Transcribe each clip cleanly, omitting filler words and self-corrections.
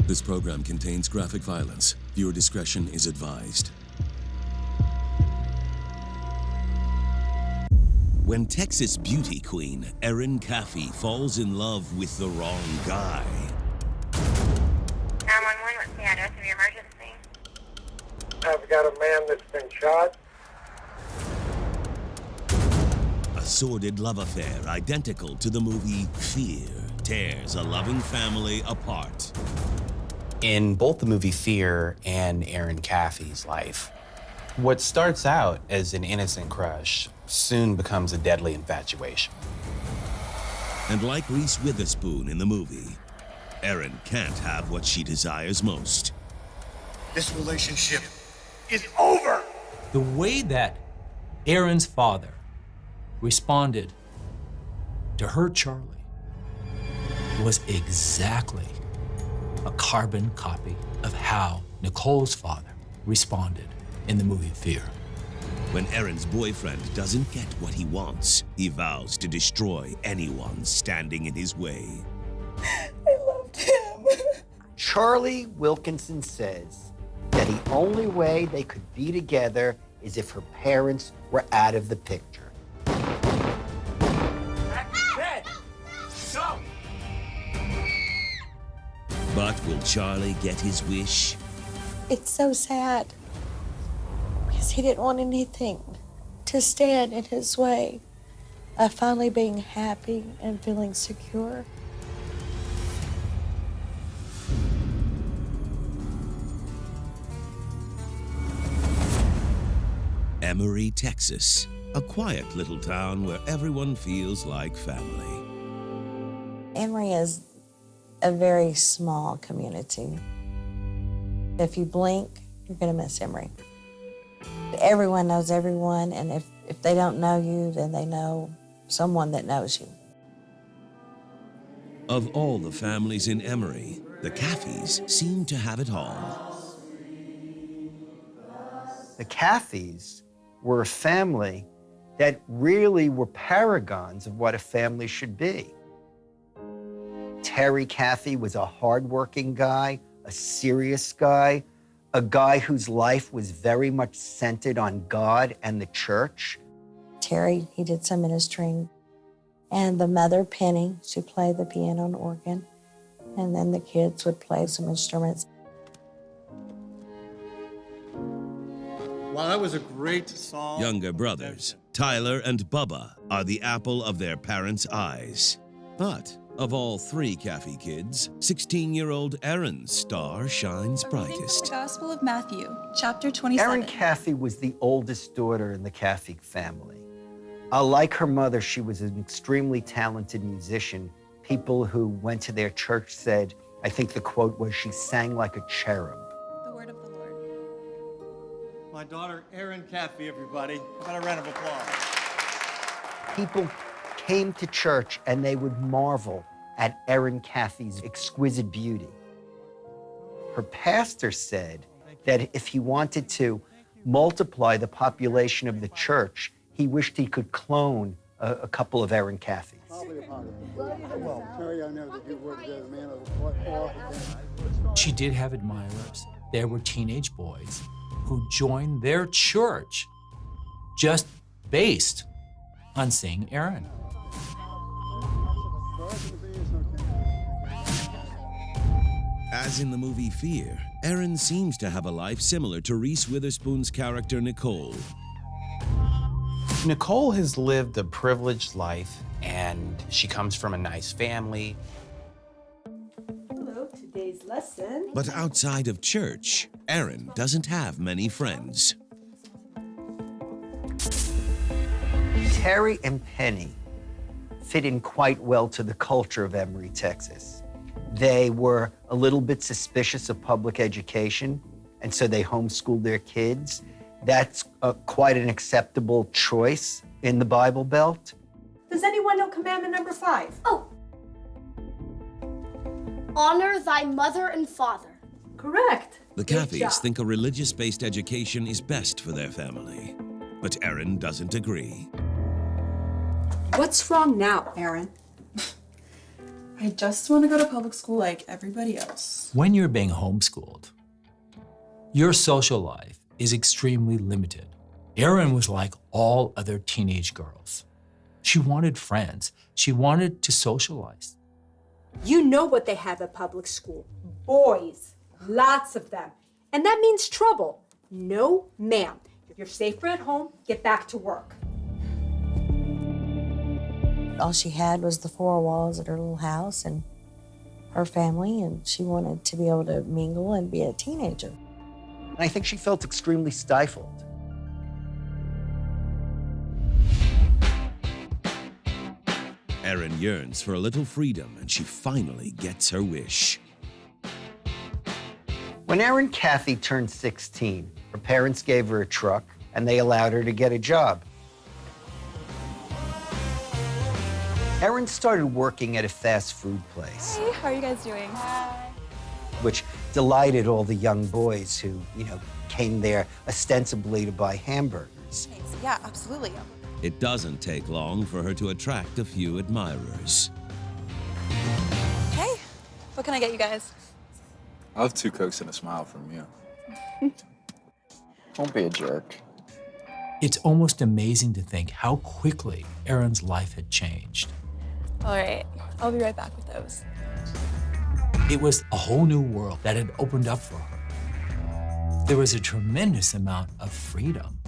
This program contains graphic violence. Viewer discretion is advised. When Texas beauty queen Erin Caffey falls in love with the wrong guy. 911, what's the address of your emergency? I've got a man that's been shot. A sordid love affair identical to the movie Fear tears a loving family apart. In both the movie Fear and Erin Caffey's life, what starts out as an innocent crush soon becomes a deadly infatuation. And like Reese Witherspoon in the movie, Erin can't have what she desires most. This relationship is over! The way that Erin's father responded to her Charlie was exactly a carbon copy of how Nicole's father responded in the movie Fear. When Erin's boyfriend doesn't get what he wants, he vows to destroy anyone standing in his way. I loved him. Charlie Wilkinson says that the only way they could be together is if her parents were out of the picture. But will Charlie get his wish? It's so sad because he didn't want anything to stand in his way of finally being happy and feeling secure. Emory, Texas, a quiet little town where everyone feels like family. Emory is a very small community. If you blink, you're gonna miss Emory. Everyone knows everyone, and if they don't know you, then they know someone that knows you. Of all the families in Emory, the Caffeys seem to have it all. The Caffeys were a family that really were paragons of what a family should be. Terry Caffey was a hardworking guy, a serious guy, a guy whose life was very much centered on God and the church. Terry, he did some ministering. And the mother, Penny, she played the piano and organ. And then the kids would play some instruments. Wow, that was a great song. Younger brothers, Tyler and Bubba, are the apple of their parents' eyes. But of all three Caffey kids, 16-year-old Erin's star shines brightest. The Gospel of Matthew, chapter 27. Erin Caffey was the oldest daughter in the Caffey family. Like her mother, she was an extremely talented musician. People who went to their church said, I think the quote was, she sang like a cherub. The word of the Lord. My daughter, Erin Caffey, everybody. How about a round of applause? People came to church and they would marvel at Erin Caffey's exquisite beauty. Her pastor said that if he wanted to multiply the population of the church, he wished he could clone a couple of Erin Caffeys. Well, Terry, I know that you were the man of She did have admirers. There were teenage boys who joined their church just based on seeing Erin. As in the movie Fear, Erin seems to have a life similar to Reese Witherspoon's character Nicole. Nicole has lived a privileged life, and she comes from a nice family. Hello, today's lesson. But outside of church, Erin doesn't have many friends. Terry and Penny fit in quite well to the culture of Emory, Texas. They were a little bit suspicious of public education, and so they homeschooled their kids. That's quite an acceptable choice in the Bible Belt. Does anyone know commandment number 5? Oh. Honor thy mother and father. Correct. The Caffeys think a religious-based education is best for their family, but Erin doesn't agree. What's wrong now, Erin? I just want to go to public school like everybody else. When you're being homeschooled, your social life is extremely limited. Erin was like all other teenage girls. She wanted friends. She wanted to socialize. You know what they have at public school. Boys. Lots of them. And that means trouble. No, ma'am. If you're safer at home, get back to work. All she had was the four walls at her little house and her family, and she wanted to be able to mingle and be a teenager. And I think she felt extremely stifled. Erin yearns for a little freedom, and she finally gets her wish. When Erin Caffey turned 16, her parents gave her a truck, and they allowed her to get a job. Erin started working at a fast food place. Hey, how are you guys doing? Which delighted all the young boys who, came there ostensibly to buy hamburgers. Thanks. Yeah, absolutely. It doesn't take long for her to attract a few admirers. Hey, what can I get you guys? I'll have 2 Cokes and a smile from you. Don't be a jerk. It's almost amazing to think how quickly Erin's life had changed. All right, I'll be right back with those. It was a whole new world that had opened up for her. There was a tremendous amount of freedom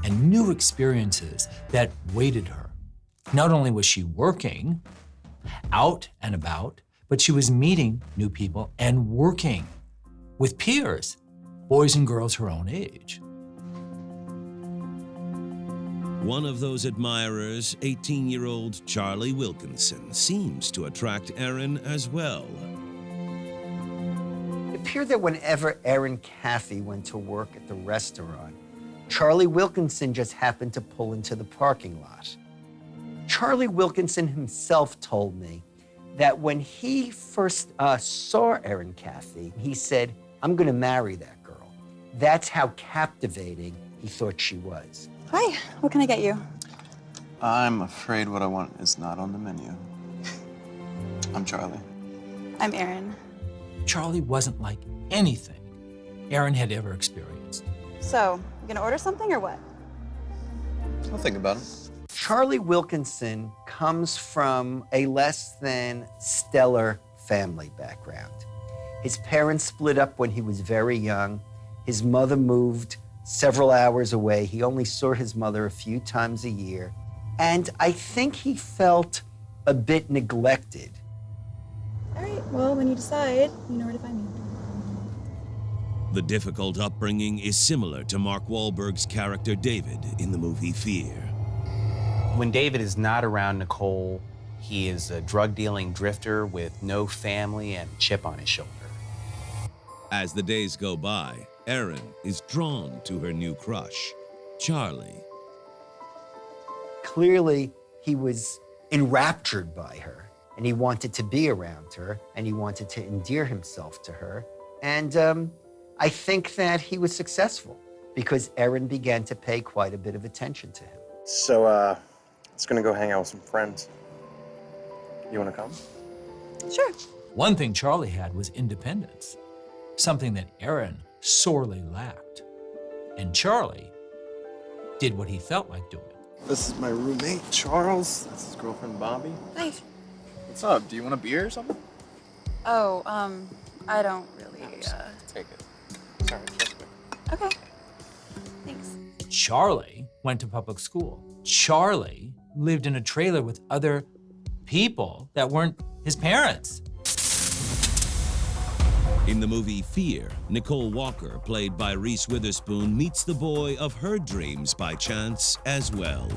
and new experiences that waited her. Not only was she working out and about, but she was meeting new people and working with peers, boys and girls her own age. One of those admirers, 18-year-old Charlie Wilkinson, seems to attract Erin as well. It appeared that whenever Erin Caffey went to work at the restaurant, Charlie Wilkinson just happened to pull into the parking lot. Charlie Wilkinson himself told me that when he first saw Erin Caffey, he said, "I'm gonna marry that girl." That's how captivating he thought she was. Hi, what can I get you? I'm afraid what I want is not on the menu. I'm Charlie. I'm Erin. Charlie wasn't like anything Erin had ever experienced. So, you gonna order something or what? I'll think about it. Charlie Wilkinson comes from a less than stellar family background. His parents split up when he was very young. His mother moved several hours away. He only saw his mother a few times a year. And I think he felt a bit neglected. All right, well, when you decide, you know where to find me. The difficult upbringing is similar to Mark Wahlberg's character David in the movie Fear. When David is not around Nicole, he is a drug-dealing drifter with no family and a chip on his shoulder. As the days go by, Erin is drawn to her new crush, Charlie. Clearly, he was enraptured by her, and he wanted to be around her, and he wanted to endear himself to her. And I think that he was successful because Erin began to pay quite a bit of attention to him. So, let's gonna go hang out with some friends. You wanna come? Sure. One thing Charlie had was independence, something that Erin sorely lacked. And Charlie did what he felt like doing. This is my roommate, Charles. That's his girlfriend, Bobby. Nice. What's up? Do you want a beer or something? Oh, I don't really, Take it. Sorry, trust me. Okay. Thanks. Charlie went to public school. Charlie lived in a trailer with other people that weren't his parents. In the movie Fear, Nicole Walker, played by Reese Witherspoon, meets the boy of her dreams by chance as well.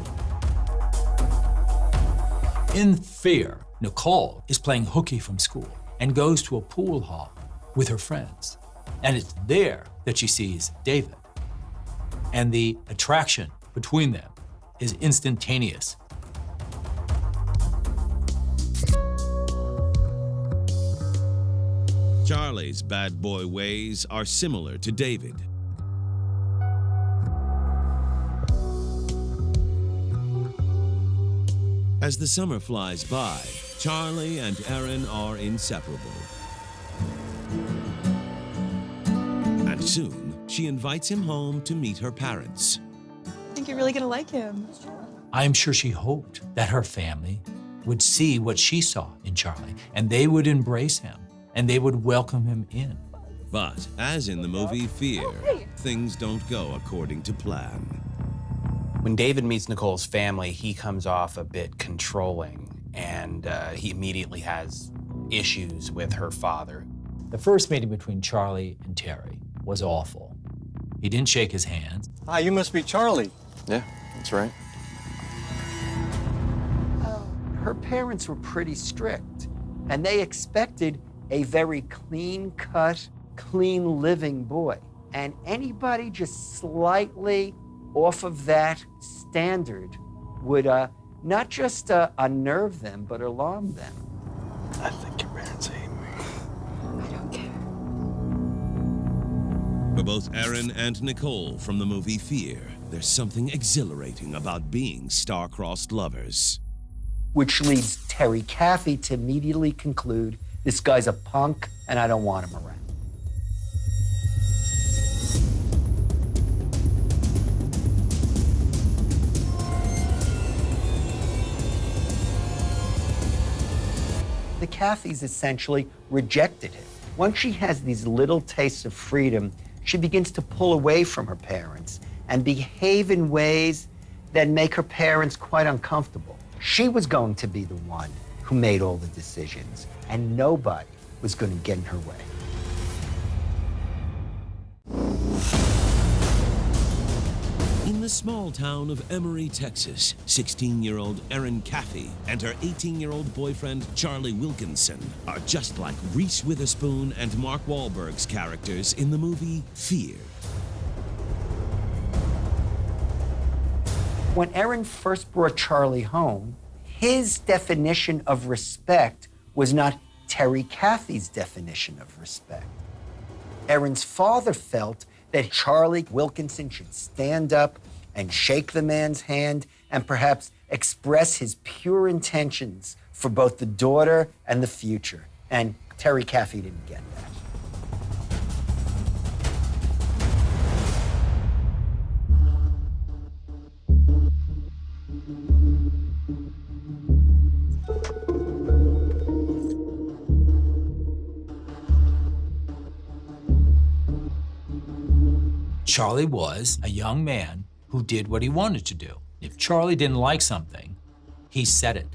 In Fear, Nicole is playing hooky from school and goes to a pool hall with her friends. And it's there that she sees David. And the attraction between them is instantaneous. Charlie's bad boy ways are similar to David. As the summer flies by, Charlie and Erin are inseparable. And soon, she invites him home to meet her parents. I think you're really gonna like him. I'm sure she hoped that her family would see what she saw in Charlie, and they would embrace him, and they would welcome him in. But, as in the movie Fear, things don't go according to plan. When David meets Nicole's family, he comes off a bit controlling, and he immediately has issues with her father. The first meeting between Charlie and Terry was awful. He didn't shake his hand. Hi, you must be Charlie. Yeah, that's right. Her parents were pretty strict, and they expected a very clean-cut, clean-living boy. And anybody just slightly off of that standard would not just unnerve them, but alarm them. I think your parents hate me. I don't care. For both Erin and Nicole from the movie Fear, there's something exhilarating about being star-crossed lovers. Which leads Terry Caffey to immediately conclude, this guy's a punk and I don't want him around. The Caffeys essentially rejected him. Once she has these little tastes of freedom, she begins to pull away from her parents and behave in ways that make her parents quite uncomfortable. She was going to be the one who made all the decisions, and nobody was going to get in her way. In the small town of Emory, Texas, 16-year-old Erin Caffey and her 18-year-old boyfriend Charlie Wilkinson are just like Reese Witherspoon and Mark Wahlberg's characters in the movie Fear. When Erin first brought Charlie home, his definition of respect was not Terry Caffey's definition of respect. Erin's father felt that Charlie Wilkinson should stand up and shake the man's hand and perhaps express his pure intentions for both the daughter and the future. And Terry Caffey didn't get that. Charlie was a young man who did what he wanted to do. If Charlie didn't like something, he said it.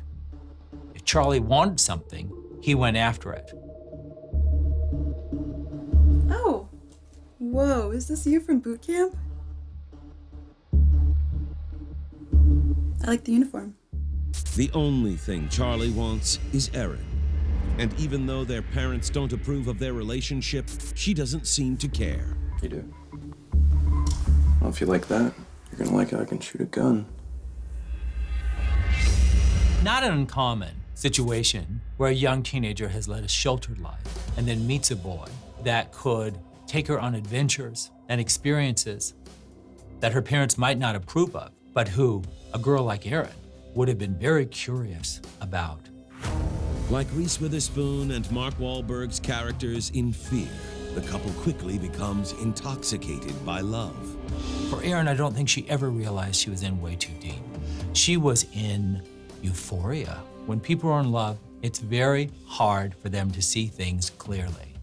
If Charlie wanted something, he went after it. Oh, whoa, is this you from boot camp? I like the uniform. The only thing Charlie wants is Erin. And even though their parents don't approve of their relationship, she doesn't seem to care. You do? Well, if you like that, you're gonna like how I can shoot a gun. Not an uncommon situation where a young teenager has led a sheltered life and then meets a boy that could take her on adventures and experiences that her parents might not approve of, but who a girl like Erin would have been very curious about. Like Reese Witherspoon and Mark Wahlberg's characters in Fear, the couple quickly becomes intoxicated by love. For Erin, I don't think she ever realized she was in way too deep. She was in euphoria. When people are in love, it's very hard for them to see things clearly.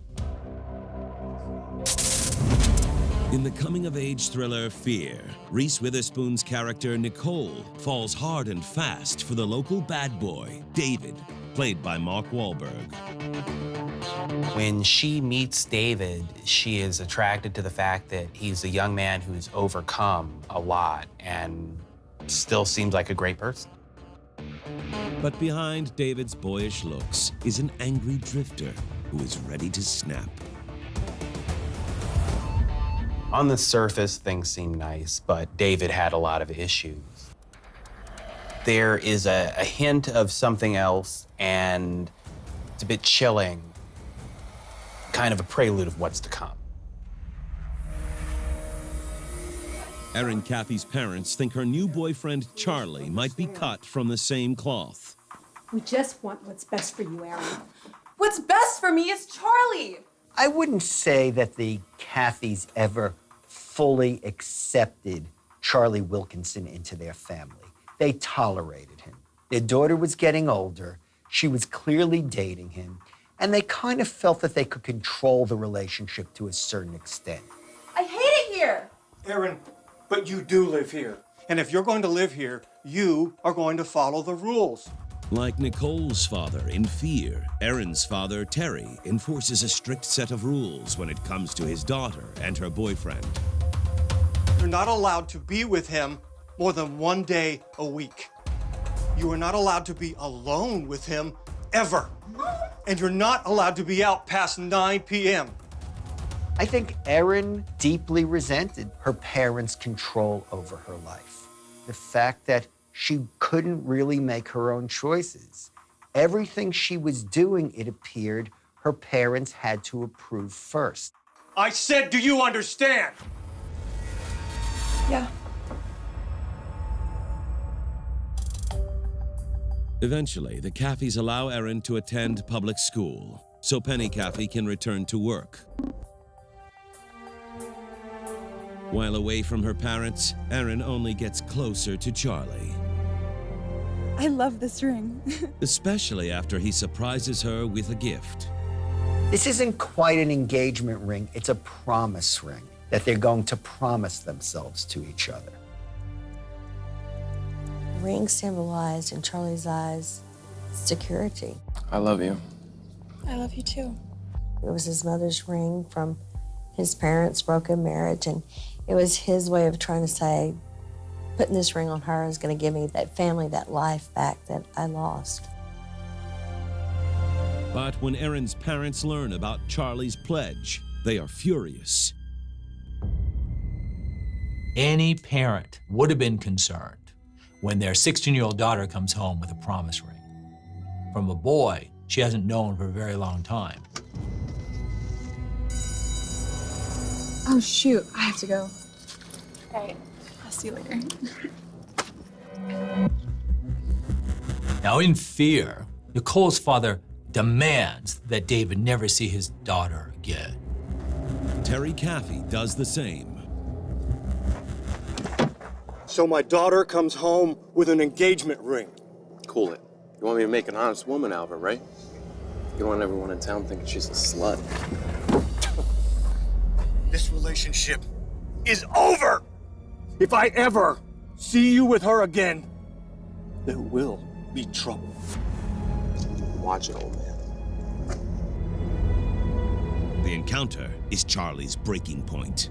In the coming-of-age thriller Fear, Reese Witherspoon's character Nicole falls hard and fast for the local bad boy, David, played by Mark Wahlberg. When she meets David, she is attracted to the fact that he's a young man who's overcome a lot and still seems like a great person. But behind David's boyish looks is an angry drifter who is ready to snap. On the surface, things seem nice, but David had a lot of issues. There is a hint of something else, and it's a bit chilling, kind of a prelude of what's to come. Erin Caffey's parents think her new boyfriend, Charlie, might be cut from the same cloth. We just want what's best for you, Erin. What's best for me is Charlie. I wouldn't say that the Caffeys ever fully accepted Charlie Wilkinson into their family. They tolerated him. Their daughter was getting older. She was clearly dating him. And they kind of felt that they could control the relationship to a certain extent. I hate it here. Erin, but you do live here. And if you're going to live here, you are going to follow the rules. Like Nicole's father in Fear, Erin's father, Terry, enforces a strict set of rules when it comes to his daughter and her boyfriend. You're not allowed to be with him more than 1 day a week. You are not allowed to be alone with him ever. And you're not allowed to be out past 9 p.m. I think Erin deeply resented her parents' control over her life. The fact that she couldn't really make her own choices. Everything she was doing, it appeared, her parents had to approve first. I said, do you understand? Yeah. Eventually, the Caffeys allow Erin to attend public school, so Penny Caffey can return to work. While away from her parents, Erin only gets closer to Charlie. I love this ring. Especially after he surprises her with a gift. This isn't quite an engagement ring, it's a promise ring that they're going to promise themselves to each other. The ring symbolized, in Charlie's eyes, security. I love you. I love you too. It was his mother's ring from his parents' broken marriage, and it was his way of trying to say, putting this ring on her is going to give me that family, that life back that I lost. But when Erin's parents learn about Charlie's pledge, they are furious. Any parent would have been concerned when their 16-year-old daughter comes home with a promise ring from a boy she hasn't known for a very long time. Oh shoot, I have to go. Okay, I'll see you later. Now, in Fear, Nicole's father demands that David never see his daughter again. Terry Caffey does the same. So my daughter comes home with an engagement ring. Cool it. You want me to make an honest woman out of her, right? You don't want everyone in town thinking she's a slut. This relationship is over. If I ever see you with her again, there will be trouble. Watch it, old man. The encounter is Charlie's breaking point.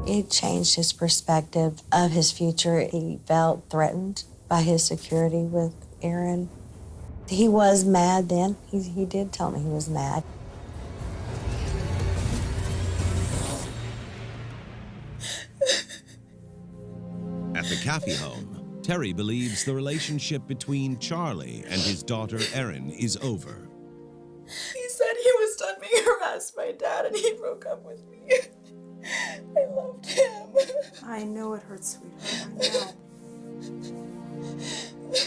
It changed his perspective of his future. He felt threatened by his security with Erin. He was mad then. He did tell me he was mad. At the Caffey home, Terry believes the relationship between Charlie and his daughter Erin is over. He said he was done being harassed by Dad and he broke up with me. I loved him. I know it hurts, sweetheart. I know.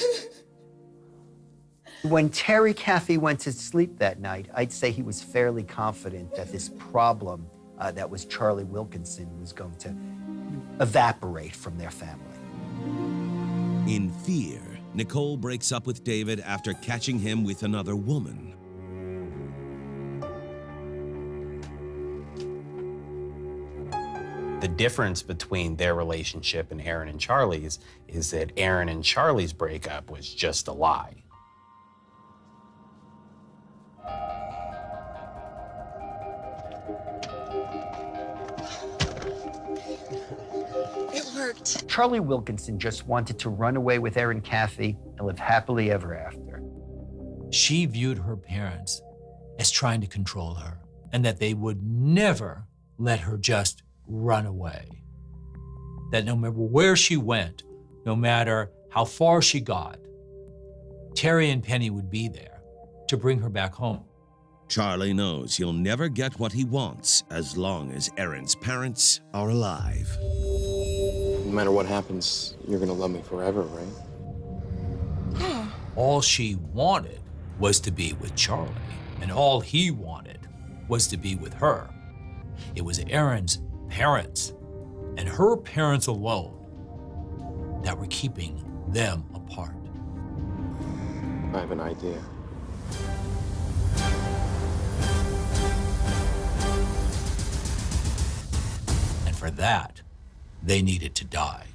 When Terry Caffey went to sleep that night, I'd say he was fairly confident that this problem that was Charlie Wilkinson was going to evaporate from their family. In Fear, Nicole breaks up with David after catching him with another woman. The difference between their relationship and Erin and Charlie's is that Erin and Charlie's breakup was just a lie. It worked. Charlie Wilkinson just wanted to run away with Erin Caffey and live happily ever after. She viewed her parents as trying to control her and that they would never let her just run away. That no matter where she went, no matter how far she got, Terry and Penny would be there to bring her back home. Charlie knows he'll never get what he wants as long as Erin's parents are alive. No matter what happens, you're gonna love me forever, right? All she wanted was to be with Charlie, and all he wanted was to be with her. It was Erin's parents and her parents alone that were keeping them apart. I have an idea. And for that, they needed to die.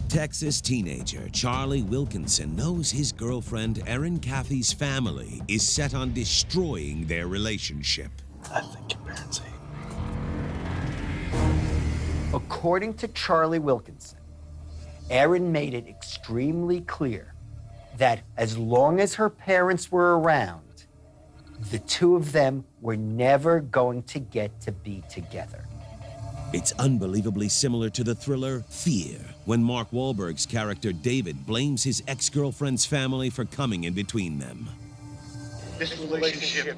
Texas teenager Charlie Wilkinson knows his girlfriend Erin Cathy's family is set on destroying their relationship. I think your parents hate me. According to Charlie Wilkinson, Erin made it extremely clear that as long as her parents were around, the two of them were never going to get to be together. It's unbelievably similar to the thriller Fear, when Mark Wahlberg's character David blames his ex-girlfriend's family for coming in between them. This relationship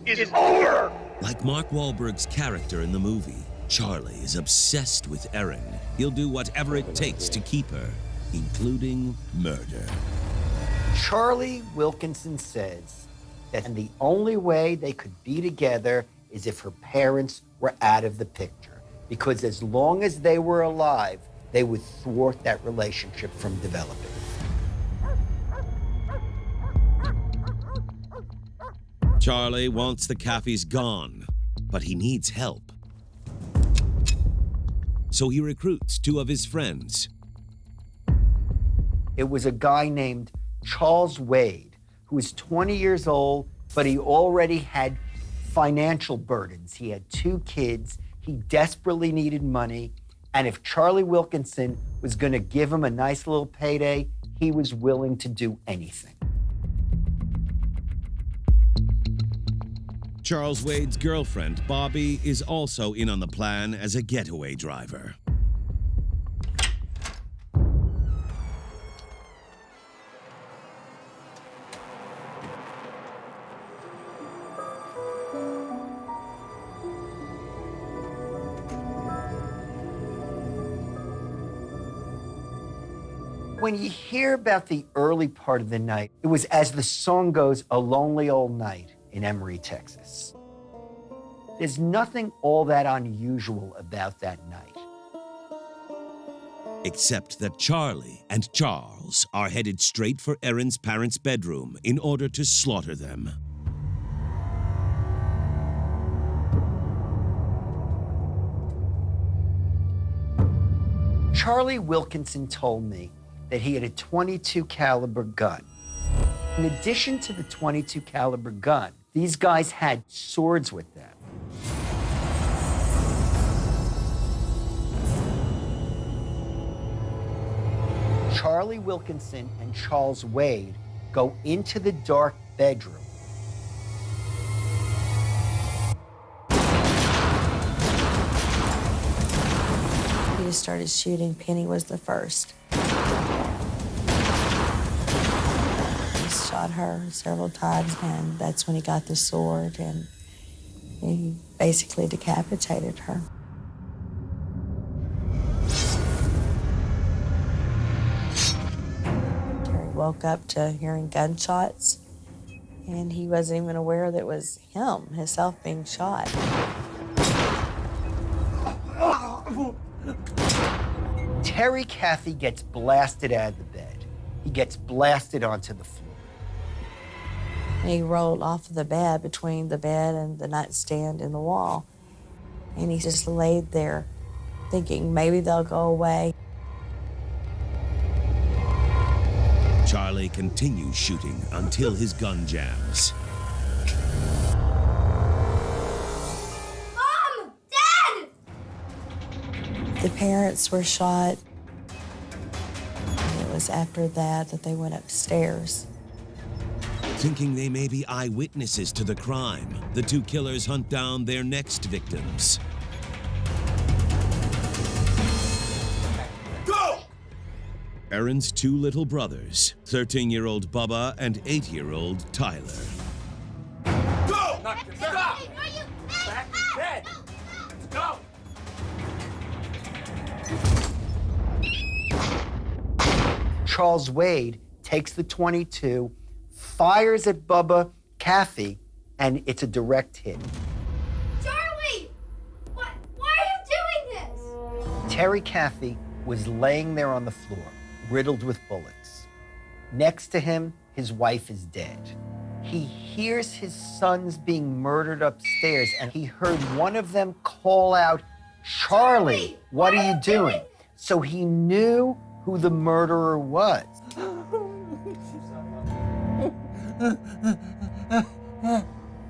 is over! Like Mark Wahlberg's character in the movie, Charlie is obsessed with Erin. He'll do whatever it takes to keep her, including murder. Charlie Wilkinson says that the only way they could be together is if her parents were out of the picture, because as long as they were alive, they would thwart that relationship from developing. Charlie wants the Caffeys gone, but he needs help. So he recruits two of his friends. It was a guy named Charles Wade, who was 20 years old, but he already had financial burdens. He had 2 kids. He desperately needed money. And if Charlie Wilkinson was going to give him a nice little payday, he was willing to do anything. Charles Wade's girlfriend, Bobby, is also in on the plan as a getaway driver. When you hear about the early part of the night, it was, as the song goes, a lonely old night in Emory, Texas. There's nothing all that unusual about that night. Except that Charlie and Charles are headed straight for Erin's parents' bedroom in order to slaughter them. Charlie Wilkinson told me that he had a .22 caliber gun. In addition to the .22 caliber gun, these guys had swords with them. Charlie Wilkinson and Charles Wade go into the dark bedroom. He just started shooting. Penny was the first. He shot her several times, and that's when he got the sword, and he basically decapitated her. Terry woke up to hearing gunshots, and he wasn't even aware that it was him, himself, being shot. Terry Cathy gets blasted out of the bed. He gets blasted onto the floor. And he rolled off of the bed, between the bed and the nightstand and the wall. And he just laid there thinking maybe they'll go away. Charlie continues shooting until his gun jams. Mom! Dad! The parents were shot. And it was after that that they went upstairs. Thinking they may be eyewitnesses to the crime, the two killers hunt down their next victims. Erin's two little brothers, 13-year-old Bubba and 8-year-old Tyler. Go! Stop! Back to bed! Let's go! Charles Wade takes the .22, fires at Bubba Caffey, and it's a direct hit. Charlie! Why are you doing this? Terry Caffey was laying there on the floor, riddled with bullets. Next to him, his wife is dead. He hears his sons being murdered upstairs, and he heard one of them call out, "Charlie, what are you doing?" So he knew who the murderer was.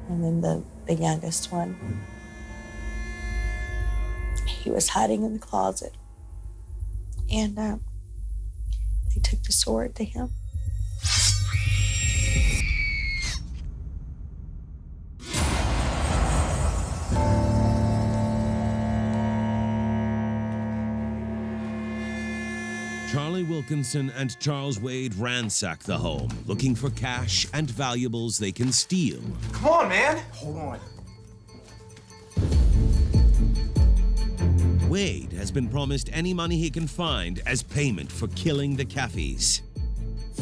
And then the youngest one, he was hiding in the closet. And they took the sword to him. Charlie Wilkinson and Charles Wade ransack the home, looking for cash and valuables they can steal. Come on, man! Hold on. Wade has been promised any money he can find as payment for killing the Caffeys.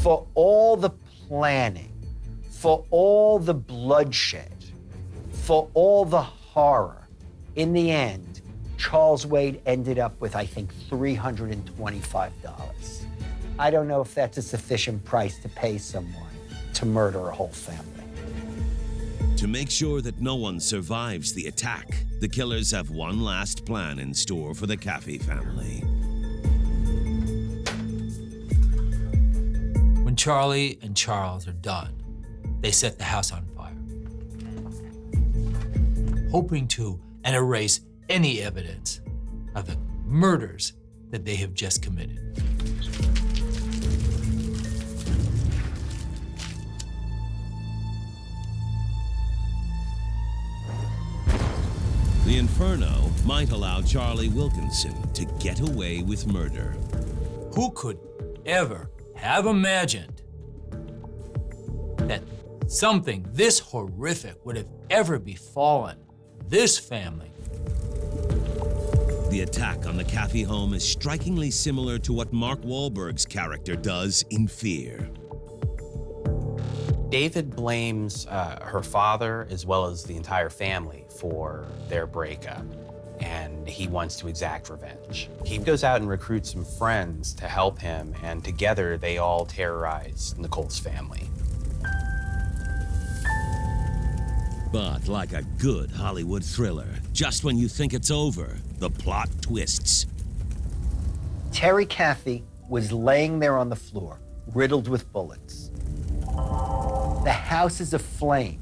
For all the planning, for all the bloodshed, for all the horror, in the end, Charles Wade ended up with, I think, $325. I don't know if that's a sufficient price to pay someone to murder a whole family. To make sure that no one survives the attack, the killers have one last plan in store for the Caffey family. When Charlie and Charles are done, they set the house on fire, hoping to erase any evidence of the murders that they have just committed. The Inferno might allow Charlie Wilkinson to get away with murder. Who could ever have imagined that something this horrific would have ever befallen this family? The attack on the Caffey home is strikingly similar to what Mark Wahlberg's character does in Fear. David blames her father as well as the entire family for their breakup, and he wants to exact revenge. He goes out and recruits some friends to help him, and together they all terrorize Nicole's family. But like a good Hollywood thriller, just when you think it's over, the plot twists. Terry Caffey was laying there on the floor, riddled with bullets. The house is aflame.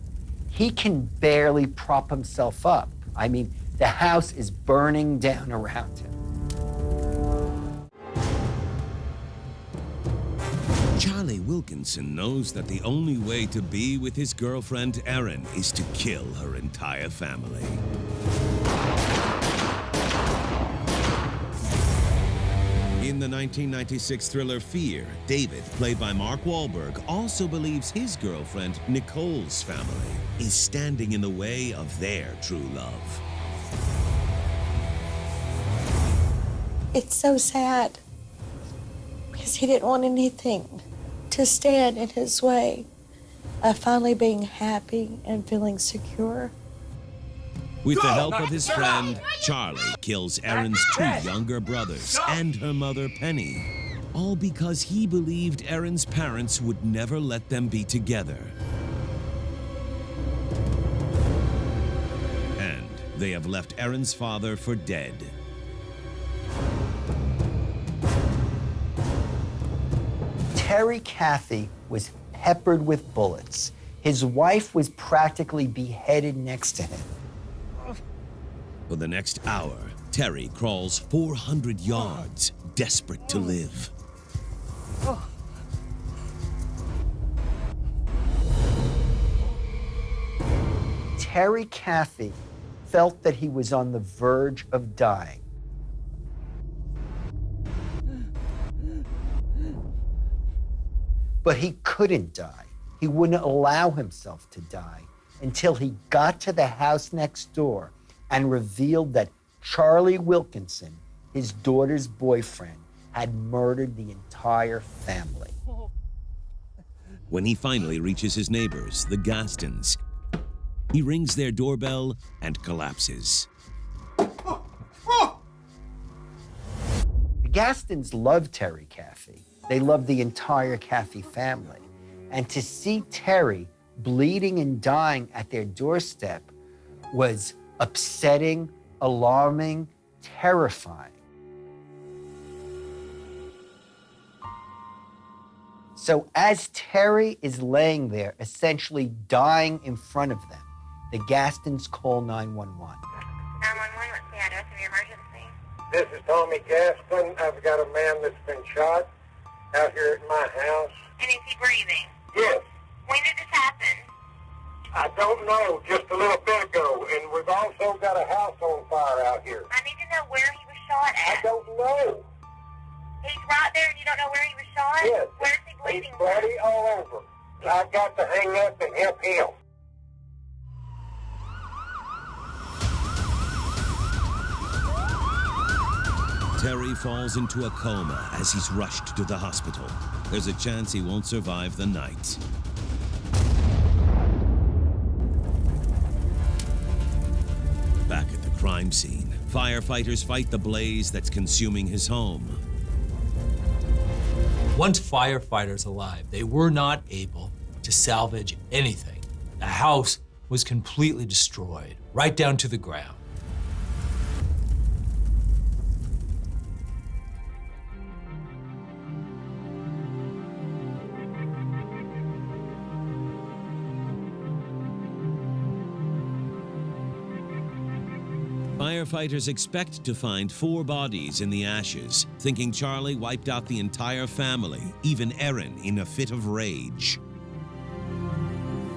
He can barely prop himself up. I mean, the house is burning down around him. Charlie Wilkinson knows that the only way to be with his girlfriend, Erin, is to kill her entire family. In the 1996 thriller Fear, David, played by Mark Wahlberg, also believes his girlfriend, Nicole's family, is standing in the way of their true love. It's so sad because he didn't want anything to stand in his way of finally being happy and feeling secure. With the help of his friend, Charlie kills Erin's two younger brothers and her mother, Penny, all because he believed Erin's parents would never let them be together. And they have left Erin's father for dead. Terry Caffey was peppered with bullets. His wife was practically beheaded next to him. For the next hour, Terry crawls 400 yards, desperate to live. Terry Caffey felt that he was on the verge of dying. But he couldn't die. He wouldn't allow himself to die until he got to the house next door and revealed that Charlie Wilkinson, his daughter's boyfriend, had murdered the entire family. When he finally reaches his neighbors, the Gastons, he rings their doorbell and collapses. The Gastons loved Terry Caffey. They loved the entire Caffey family. And to see Terry bleeding and dying at their doorstep was upsetting, alarming, terrifying. So as Terry is laying there, essentially dying in front of them, the Gastons call 911. 911, what's the address of your emergency? This is Tommy Gaston. I've got a man that's been shot out here at my house. And is he breathing? Yes. When did this happen? I don't know, just a little bit ago. And we've also got a house on fire out here. I need to know where he was shot at. I don't know. He's right there and you don't know where he was shot? Yes. Where's he bleeding He's bloody all over. I've got to hang up and help him. Terry falls into a coma as he's rushed to the hospital. There's a chance he won't survive the night. Back at the crime scene, firefighters fight the blaze that's consuming his home. Once firefighters arrived, they were not able to salvage anything. The house was completely destroyed, right down to the ground. Firefighters expect to find 4 bodies in the ashes, thinking Charlie wiped out the entire family, even Erin in a fit of rage.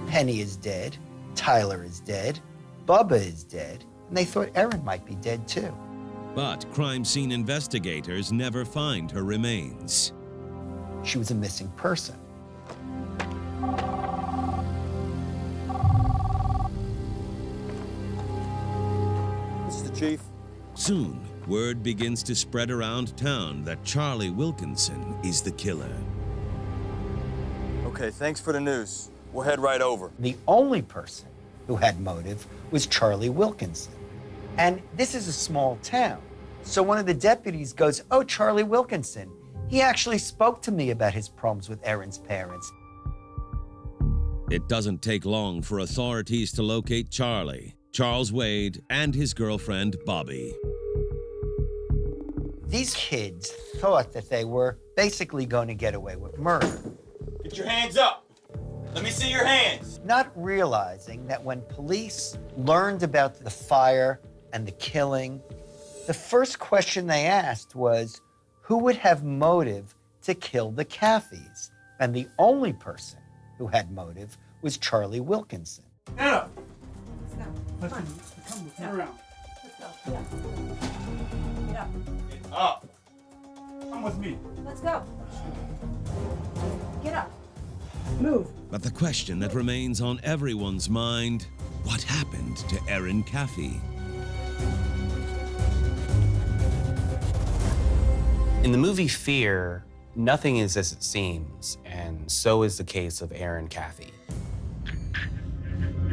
Penny is dead, Tyler is dead, Bubba is dead, and they thought Erin might be dead too. But crime scene investigators never find her remains. She was a missing person. This is the chief. Soon, word begins to spread around town that Charlie Wilkinson is the killer. Okay, thanks for the news. We'll head right over. The only person who had motive was Charlie Wilkinson. And this is a small town. So one of the deputies goes, "Oh, Charlie Wilkinson. He actually spoke to me about his problems with Erin's parents." It doesn't take long for authorities to locate Charlie, Charles Wade, and his girlfriend, Bobby. These kids thought that they were basically going to get away with murder. Get your hands up. Let me see your hands. Not realizing that when police learned about the fire and the killing, the first question they asked was, who would have motive to kill the Caffeys? And the only person who had motive was Charlie Wilkinson. Anna! Let's go. Come around. Let's go. Yeah. Get up. Come with me. Let's go. Get up. Move. But the question that remains on everyone's mind, what happened to Erin Caffey? In the movie Fear, nothing is as it seems, and so is the case of Erin Caffey.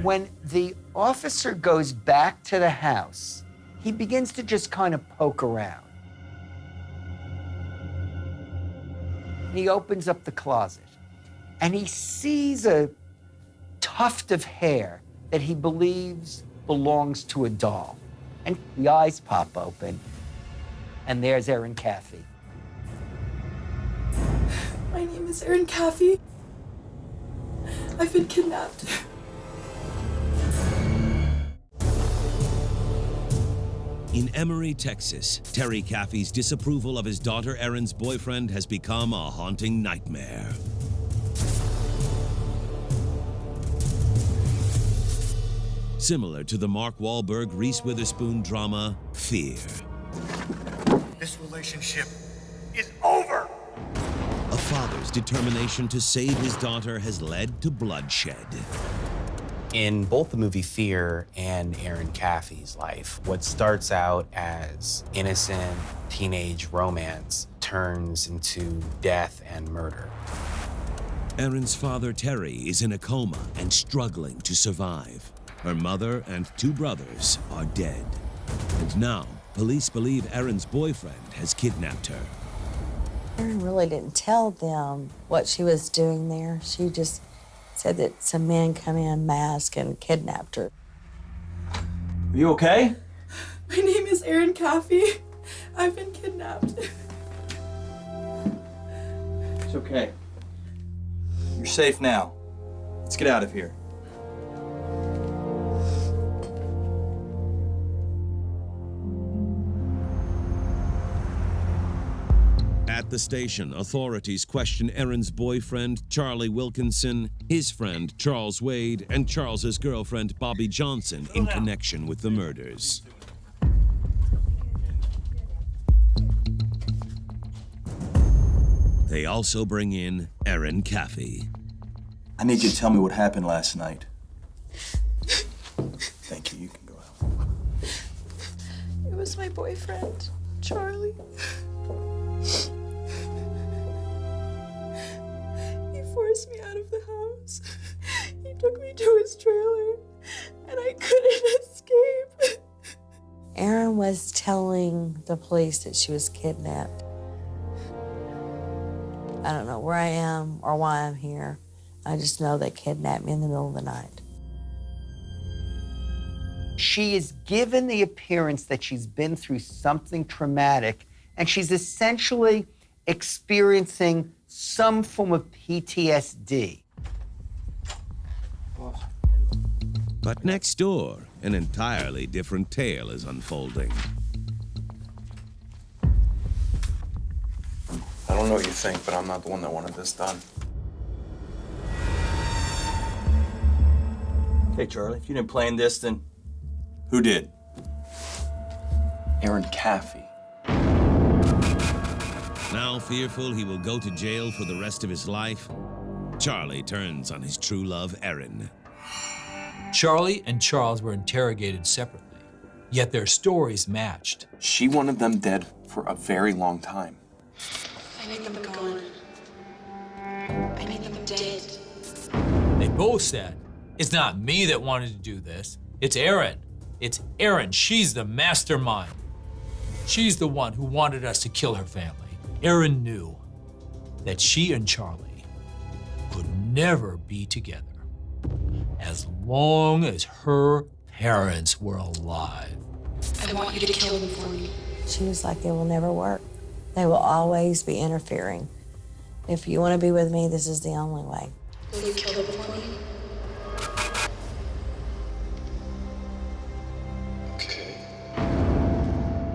When the officer goes back to the house, he begins to just kind of poke around. He opens up the closet, and he sees a tuft of hair that he believes belongs to a doll. And the eyes pop open, and there's Erin Caffey. My name is Erin Caffey. I've been kidnapped. In Emory, Texas, Terry Caffey's disapproval of his daughter Erin's boyfriend has become a haunting nightmare. Similar to the Mark Wahlberg, Reese Witherspoon drama, Fear. This relationship is over. A father's determination to save his daughter has led to bloodshed. In both the movie Fear and Aaron Caffey's life, what starts out as innocent teenage romance turns into death and murder. Erin's father, Terry, is in a coma and struggling to survive. Her mother and 2 brothers are dead. And now, police believe Erin's boyfriend has kidnapped her. Erin really didn't tell them what she was doing there. She just said that some men come in masked and kidnapped her. Are you okay? My name is Erin Caffey. I've been kidnapped. It's okay. You're safe now. Let's get out of here. At the station, authorities question Erin's boyfriend, Charlie Wilkinson, his friend, Charles Wade, and Charles's girlfriend, Bobby Johnson, in connection with the murders. They also bring in Erin Caffey. I need you to tell me what happened last night. Thank you. You can go out. It was my boyfriend, Charlie. He forced me out of the house. He took me to his trailer, and I couldn't escape. Erin was telling the police that she was kidnapped. I don't know where I am or why I'm here. I just know they kidnapped me in the middle of the night. She is given the appearance that she's been through something traumatic, and she's essentially experiencing some form of PTSD. But next door, an entirely different tale is unfolding. I don't know what you think, but I'm not the one that wanted this done. Okay, Charlie, if you didn't plan this, then who did? Aaron Caffey. Now fearful he will go to jail for the rest of his life, Charlie turns on his true love, Erin. Charlie and Charles were interrogated separately, yet their stories matched. She wanted them dead for a very long time. I need them gone. I need them dead. They both said, it's not me that wanted to do this, it's Erin. It's Erin, she's the mastermind. She's the one who wanted us to kill her family. Erin knew that she and Charlie could never be together as long as her parents were alive. I want you to kill them for me. She was like, it will never work. They will always be interfering. If you want to be with me, this is the only way. Will you kill them for me?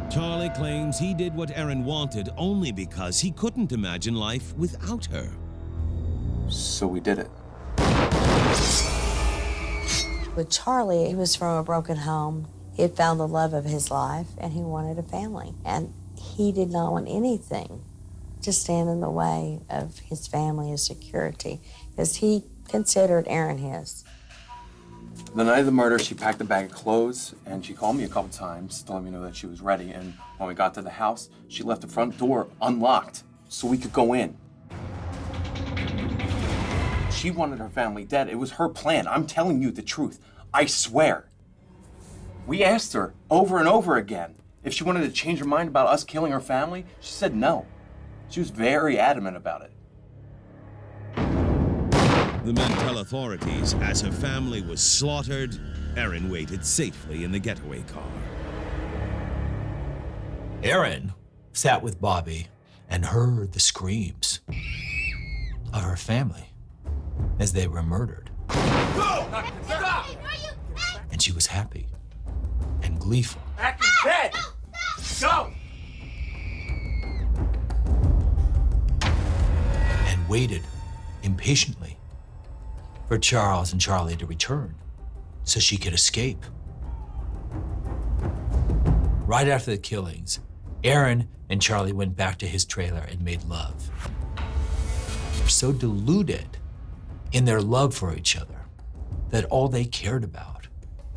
Charlie claims he did what Erin wanted only because he couldn't imagine life without her. So we did it. With Charlie, he was from a broken home. He had found the love of his life, and he wanted a family. And he did not want anything to stand in the way of his family, his security, because he considered Erin his. The night of the murder, she packed a bag of clothes, and she called me a couple times to let me know that she was ready. And when we got to the house, she left the front door unlocked so we could go in. She wanted her family dead. It was her plan. I'm telling you the truth. I swear. We asked her over and over again if she wanted to change her mind about us killing her family. She said no. She was very adamant about it. The men tell authorities as her family was slaughtered, Erin waited safely in the getaway car. Erin sat with Bobby and heard the screams of her family as they were murdered. Stop! And she was happy and gleeful. Back in bed! Go! And waited impatiently for Charles and Charlie to return so she could escape. Right after the killings, Erin and Charlie went back to his trailer and made love. were so deluded in their love for each other that all they cared about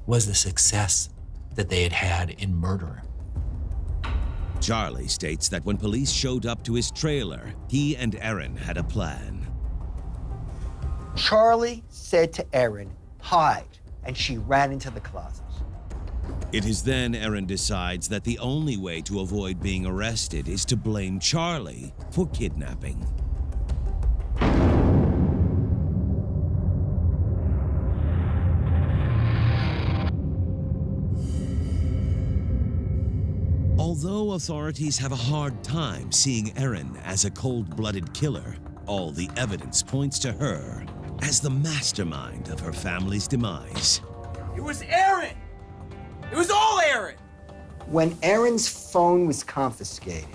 was the success that they had had in murdering. Charlie states that when police showed up to his trailer, he and Erin had a plan. Charlie said to Erin, "Hide," and she ran into the closet. It is then Erin decides that the only way to avoid being arrested is to blame Charlie for kidnapping. Although authorities have a hard time seeing Erin as a cold-blooded killer, all the evidence points to her as the mastermind of her family's demise. It was Aaron! It was all Aaron! When Erin's phone was confiscated,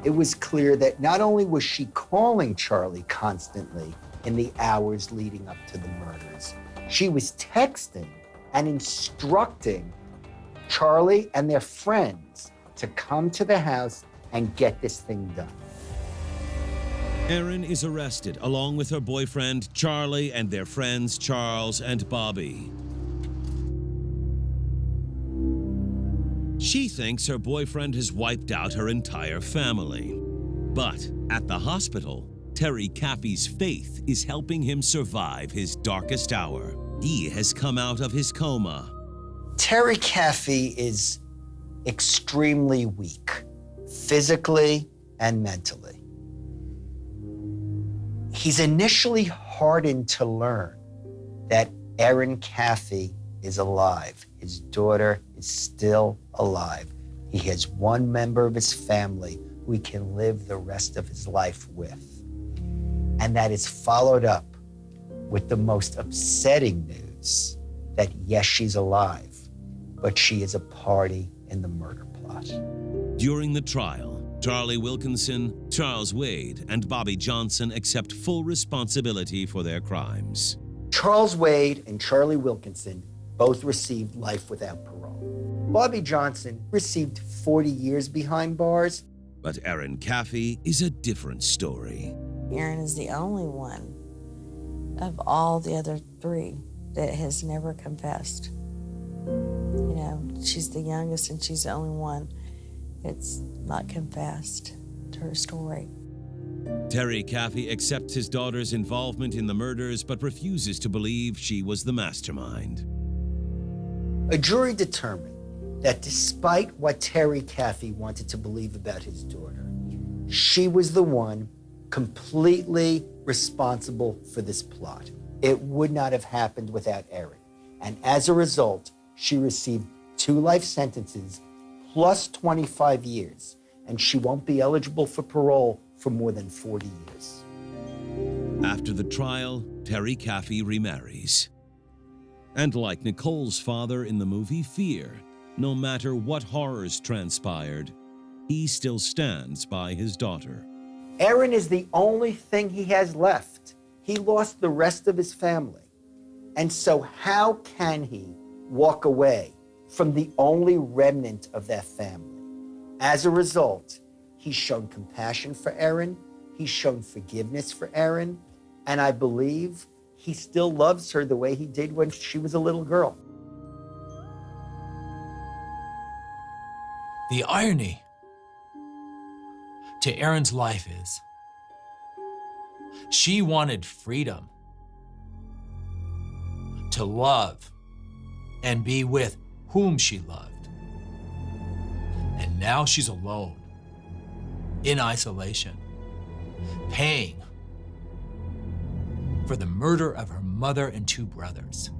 it was clear that not only was she calling Charlie constantly in the hours leading up to the murders, she was texting and instructing Charlie and their friends to come to the house and get this thing done. Erin is arrested along with her boyfriend Charlie and their friends Charles and Bobby. She thinks her boyfriend has wiped out her entire family. But at the hospital, Terry Caffey's faith is helping him survive his darkest hour. He has come out of his coma. Terry Caffey is extremely weak, physically and mentally. He's initially hardened to learn that Erin Caffey is alive. His daughter is still alive. He has one member of his family who he can live the rest of his life with. And that is followed up with the most upsetting news that yes, she's alive, but she is a party in the murder plot. During the trial, Charlie Wilkinson, Charles Wade, and Bobby Johnson accept full responsibility for their crimes. Charles Wade and Charlie Wilkinson both received life without parole. Bobby Johnson received 40 years behind bars. But Erin Caffey is a different story. Erin is the only one of all the other three that has never confessed. You know, she's the youngest and she's the only one that's not confessed to her story. Terry Caffey accepts his daughter's involvement in the murders but refuses to believe she was the mastermind. A jury determined that despite what Terry Caffey wanted to believe about his daughter, she was the one completely responsible for this plot. It would not have happened without Erin. And as a result, she received 2 life sentences plus 25 years, and she won't be eligible for parole for more than 40 years. After the trial, Terry Caffey remarries. And like Nicole's father in the movie Fear, no matter what horrors transpired, he still stands by his daughter. Erin is the only thing he has left. He lost the rest of his family. And so how can he walk away from the only remnant of that family? As a result, he's shown compassion for Erin, he's shown forgiveness for Erin, and I believe he still loves her the way he did when she was a little girl. The irony to Erin's life is she wanted freedom to love and be with whom she loved. And now she's alone, in isolation, paying for the murder of her mother and 2 brothers.